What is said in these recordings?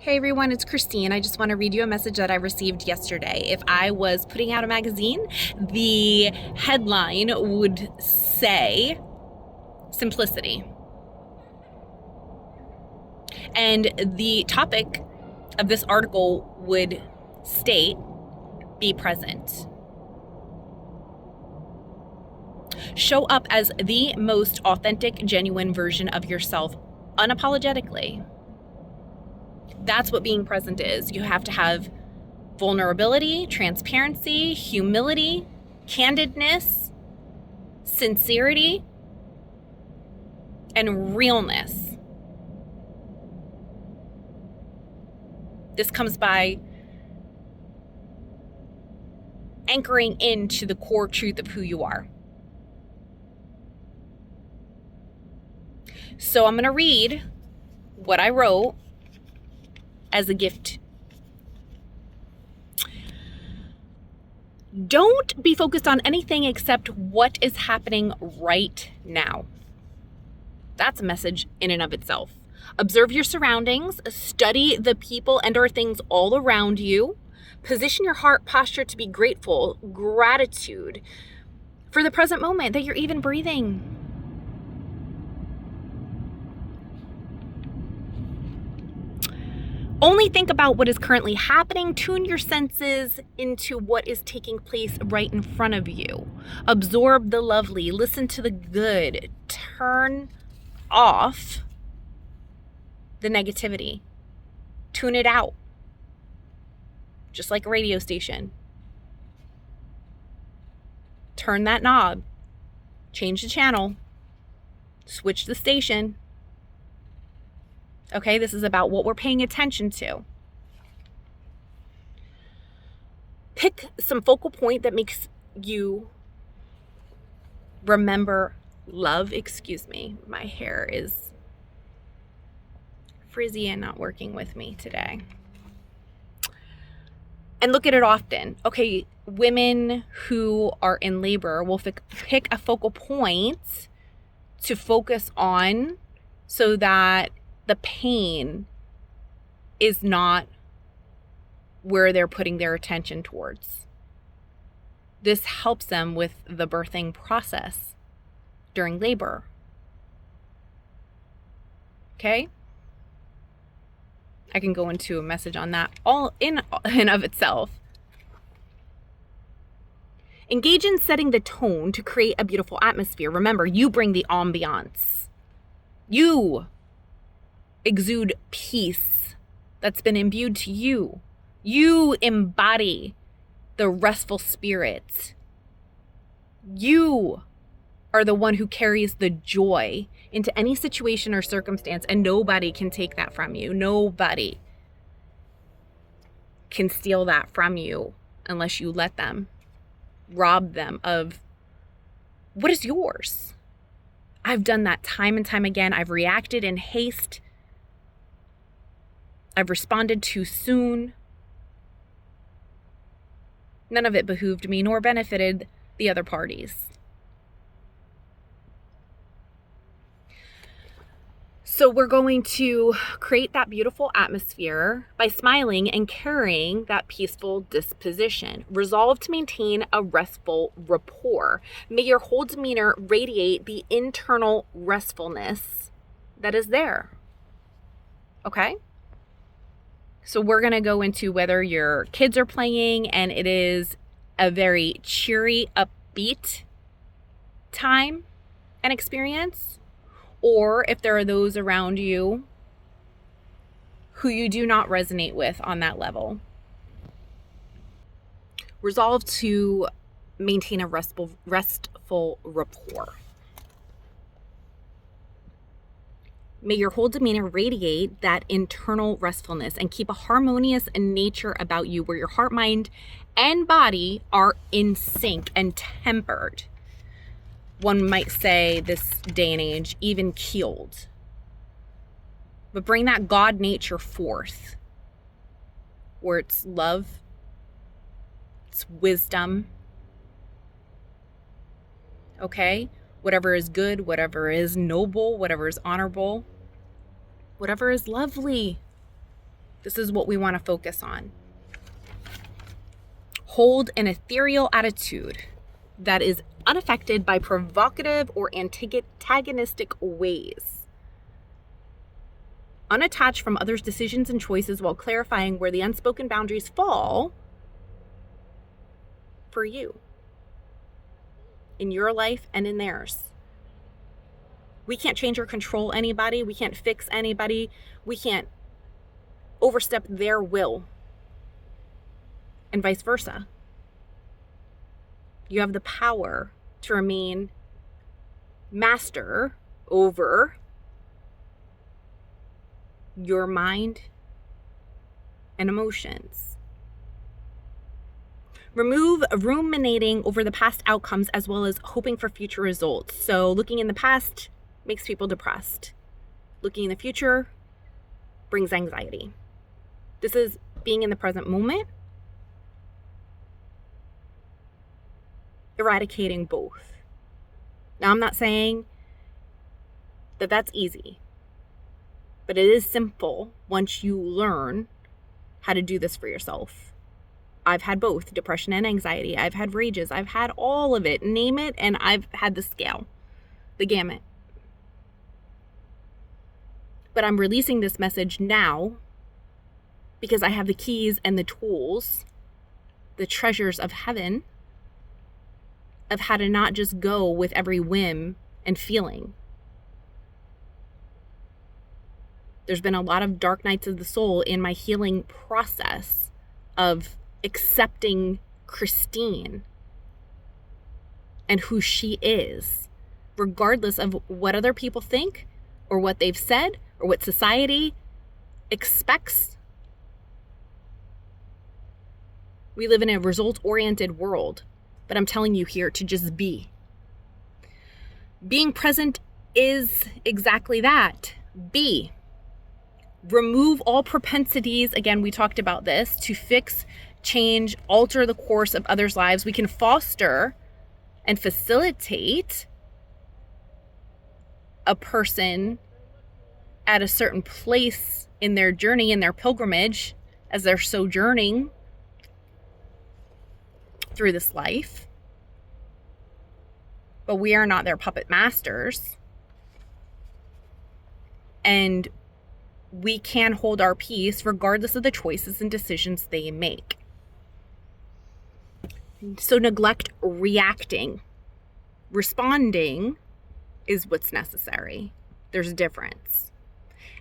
Hey everyone, it's Christine. I just want to read you a message that I received yesterday. If I was putting out a magazine, the headline would say simplicity. And the topic of this article would state be present. Show up as the most authentic, genuine version of yourself unapologetically. That's what being present is. You have to have vulnerability, transparency, humility, candidness, sincerity, and realness. This comes by anchoring into the core truth of who you are. So I'm going to read what I wrote as a gift. Don't be focused on anything except what is happening right now. That's a message in and of itself. Observe your surroundings, study the people and or things all around you. Position your heart posture to be grateful, gratitude for the present moment that you're even breathing. Only think about what is currently happening. Tune your senses into what is taking place right in front of you. Absorb the lovely. Listen to the good. Turn off the negativity. Tune it out. Just like a radio station. Turn that knob. Change the channel. Switch the station. Okay, this is about what we're paying attention to. Pick some focal point that makes you remember love. Excuse me, my hair is frizzy and not working with me today. And look at it often. Okay, women who are in labor will pick a focal point to focus on so that the pain is not where they're putting their attention towards. This helps them with the birthing process during labor. Okay? I can go into a message on that all in and of itself. Engage in setting the tone to create a beautiful atmosphere. Remember, you bring the ambiance. You exude peace that's been imbued to you. You embody the restful spirit. You are the one who carries the joy into any situation or circumstance, and nobody can take that from you. Nobody can steal that from you unless you let them, rob them of what is yours. I've done that time and time again. I've reacted in haste. I've responded too soon. None of it behooved me nor benefited the other parties. So we're going to create that beautiful atmosphere by smiling and carrying that peaceful disposition. Resolve to maintain a restful rapport. May your whole demeanor radiate the internal restfulness that is there. Okay? So we're going to go into whether your kids are playing and it is a very cheery, upbeat time and experience, or if there are those around you who you do not resonate with on that level. Resolve to maintain a restful rapport. May your whole demeanor radiate that internal restfulness and keep a harmonious nature about you where your heart, mind, and body are in sync and tempered. One might say this day and age, even keeled. But bring that God nature forth, where it's love, it's wisdom. Okay? Whatever is good, whatever is noble, whatever is honorable, whatever is lovely. This is what we want to focus on. Hold an ethereal attitude that is unaffected by provocative or antagonistic ways. Unattached from others' decisions and choices while clarifying where the unspoken boundaries fall for you, in your life and in theirs. We can't change or control anybody. We can't fix anybody. We can't overstep their will, and vice versa. You have the power to remain master over your mind and emotions. Remove ruminating over the past outcomes as well as hoping for future results. So looking in the past makes people depressed. Looking in the future brings anxiety. This is being in the present moment, eradicating both. Now, I'm not saying that that's easy, but it is simple once you learn how to do this for yourself. I've had both, depression and anxiety. I've had rages. I've had all of it. Name it, and I've had the scale, the gamut. But I'm releasing this message now because I have the keys and the tools, the treasures of heaven, of how to not just go with every whim and feeling. There's been a lot of dark nights of the soul in my healing process of accepting Christine and who she is, regardless of what other people think or what they've said or what society expects. We live in a result-oriented world, but I'm telling you here to just be. Being present is exactly that. Be. Remove all propensities, again, we talked about this, to fix, change, alter the course of others' lives. We can foster and facilitate a person at a certain place in their journey, in their pilgrimage, as they're sojourning through this life. But we are not their puppet masters. And we can hold our peace regardless of the choices and decisions they make. So neglect reacting. Responding is what's necessary. There's a difference.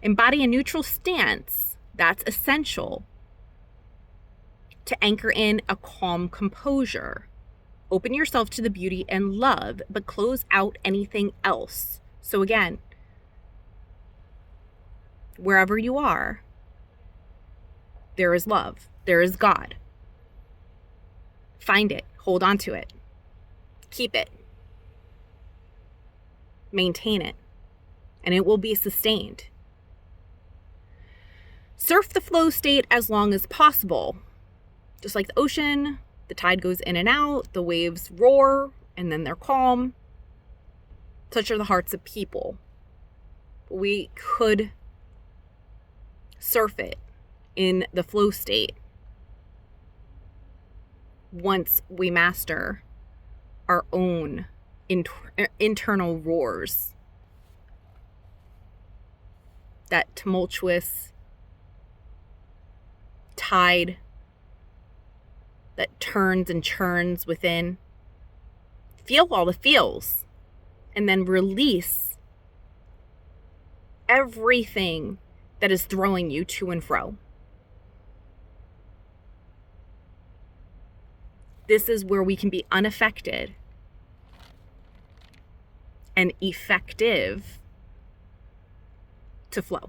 Embody a neutral stance. That's essential to anchor in a calm composure. Open yourself to the beauty and love, but close out anything else. So again, wherever you are, there is love. There is God. Find it. Hold on to it. Keep it. Maintain it. And it will be sustained. Surf the flow state as long as possible. Just like the ocean, the tide goes in and out, the waves roar, and then they're calm. Such are the hearts of people. We could surf it in the flow state once we master our own internal roars. That tumultuous tide that turns and churns within. Feel all the feels and then release everything that is throwing you to and fro. This is where we can be unaffected and effective to flow.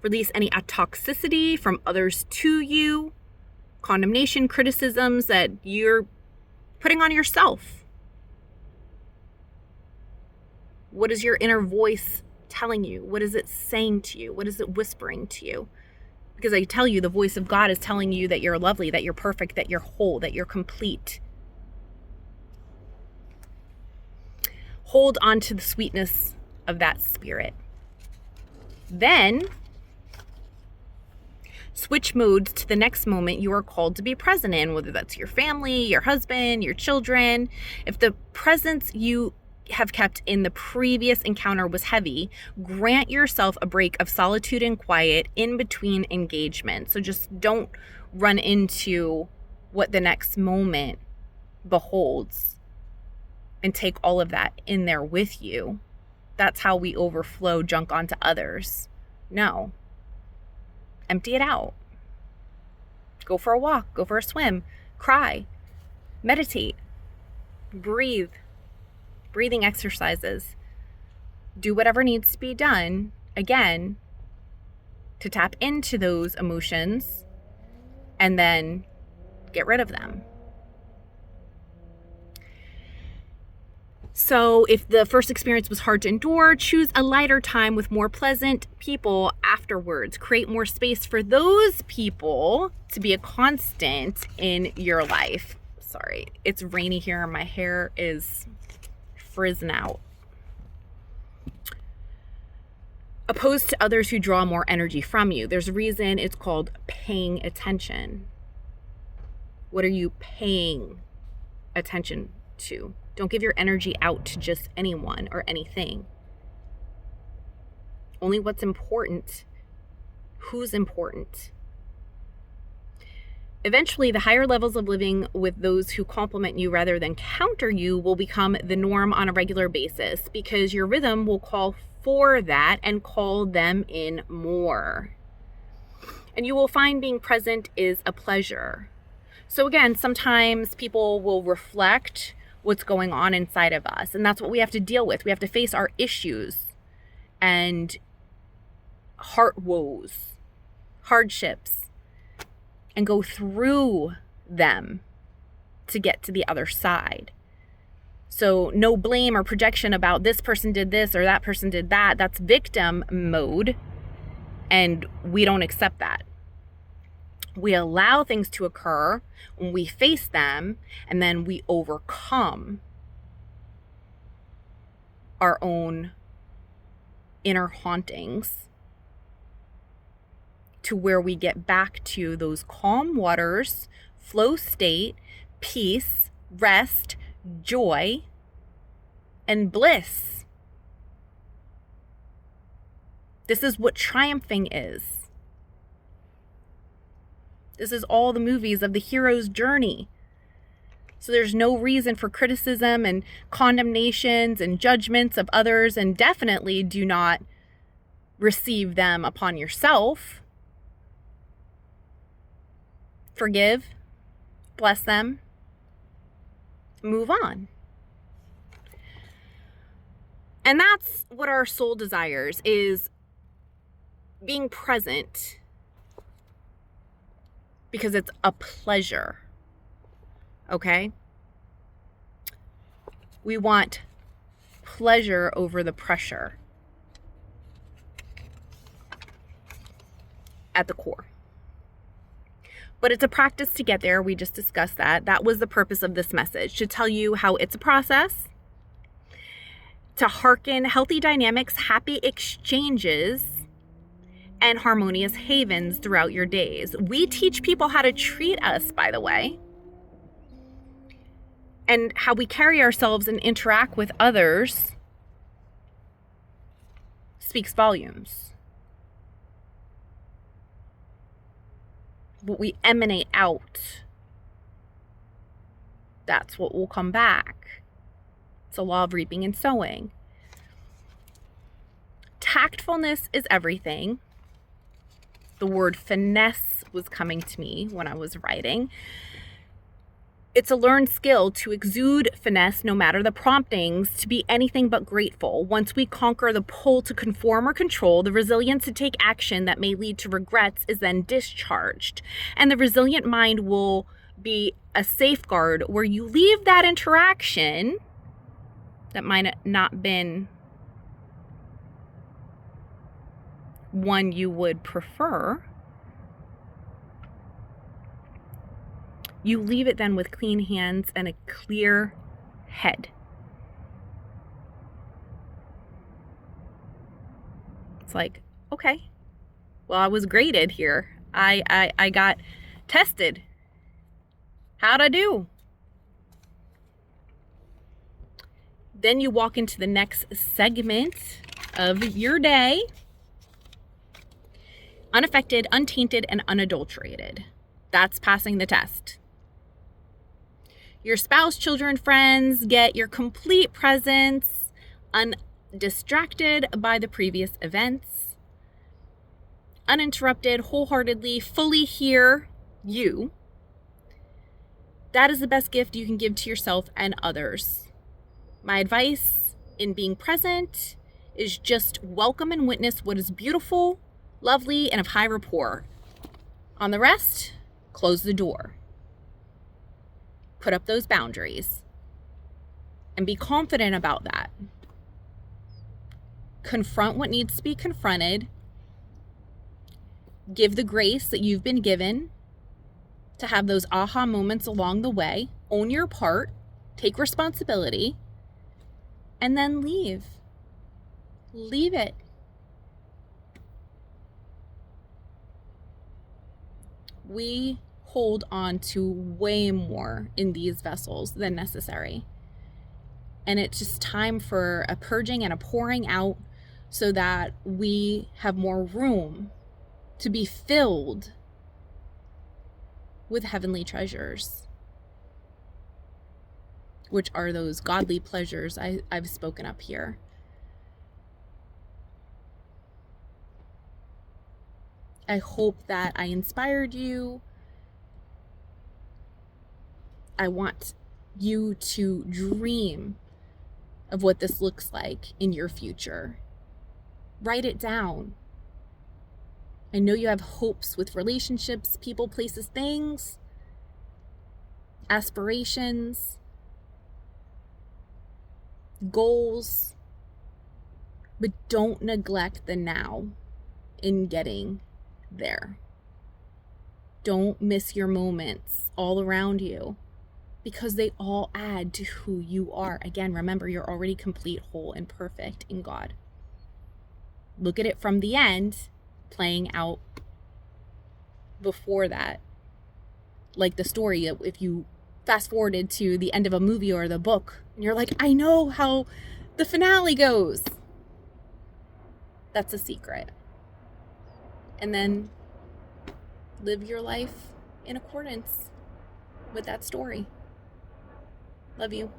Release any toxicity from others to you, condemnation, criticisms that you're putting on yourself. What is your inner voice telling you? What is it saying to you? What is it whispering to you? Because I tell you, the voice of God is telling you that you're lovely, that you're perfect, that you're whole, that you're complete. Hold on to the sweetness of that spirit. Then Switch modes to the next moment you are called to be present in, whether that's your family, your husband, your children. If the presence you have kept in the previous encounter was heavy, grant yourself a break of solitude and quiet in between engagements. So just don't run into what the next moment beholds and take all of that in there with you. That's how we overflow junk onto others. No. Empty it out. Go for a walk, go for a swim, cry, meditate, breathe. Breathing exercises. Do whatever needs to be done, again, to tap into those emotions and then get rid of them. So if the first experience was hard to endure, choose a lighter time with more pleasant people afterwards. Create more space for those people to be a constant in your life. Sorry, it's rainy here and my hair is frizzing out. Opposed to others who draw more energy from you. There's a reason it's called paying attention. What are you paying attention to? Don't give your energy out to just anyone or anything. Only what's important. Who's important? Eventually, the higher levels of living with those who complement you rather than counter you will become the norm on a regular basis, because your rhythm will call for that and call them in more. And you will find being present is a pleasure. So again, sometimes people will reflect what's going on inside of us, and that's what we have to deal with. We have to face our issues and heart woes, hardships, and go through them to get to the other side. So no blame or projection about this person did this or that person did that. That's victim mode, and we don't accept that. We allow things to occur when we face them, and then we overcome our own inner hauntings to where we get back to those calm waters, flow state, peace, rest, joy, and bliss. This is what triumphing is. This is all the movies of the hero's journey. So there's no reason for criticism and condemnations and judgments of others, and definitely do not receive them upon yourself. Forgive, bless them, move on. And that's what our soul desires, is being present because it's a pleasure. Okay? We want pleasure over the pressure at the core. But it's a practice to get there. We just discussed that. That was the purpose of this message, to tell you how it's a process, to hearken healthy dynamics, happy exchanges, and harmonious havens throughout your days. We teach people how to treat us, by the way, and how we carry ourselves and interact with others speaks volumes. What we emanate out, that's what will come back. It's a law of reaping and sowing. Tactfulness is everything. The word finesse was coming to me when I was writing. It's a learned skill to exude finesse no matter the promptings, to be anything but grateful. Once we conquer the pull to conform or control, the resilience to take action that may lead to regrets is then discharged. And the resilient mind will be a safeguard where you leave that interaction that might not been one you would prefer. You leave it then with clean hands and a clear head. It's like, okay, well, I was graded here. I got tested. How'd I do? Then you walk into the next segment of your day. Unaffected, untainted, and unadulterated. That's passing the test. Your spouse, children, friends get your complete presence, undistracted by the previous events, uninterrupted, wholeheartedly, fully hear you. That is the best gift you can give to yourself and others. My advice in being present is just welcome and witness what is beautiful, lovely, and of high rapport. On the rest, close the door. Put up those boundaries and be confident about that. Confront what needs to be confronted. Give the grace that you've been given to have those aha moments along the way. Own your part, take responsibility, and then leave. Leave it. We hold on to way more in these vessels than necessary. And it's just time for a purging and a pouring out so that we have more room to be filled with heavenly treasures, which are those godly pleasures I've spoken up here. I hope that I inspired you. I want you to dream of what this looks like in your future. Write it down. I know you have hopes with relationships, people, places, things, aspirations, goals, but don't neglect the now in getting there. Don't miss your moments all around you because they all add to who you are. Again, remember, you're already complete, whole, and perfect in God. Look at it from the end, playing out before that. Like the story, if you fast forwarded to the end of a movie or the book, and you're like, I know how the finale goes. That's a secret. And then live your life in accordance with that story. Love you.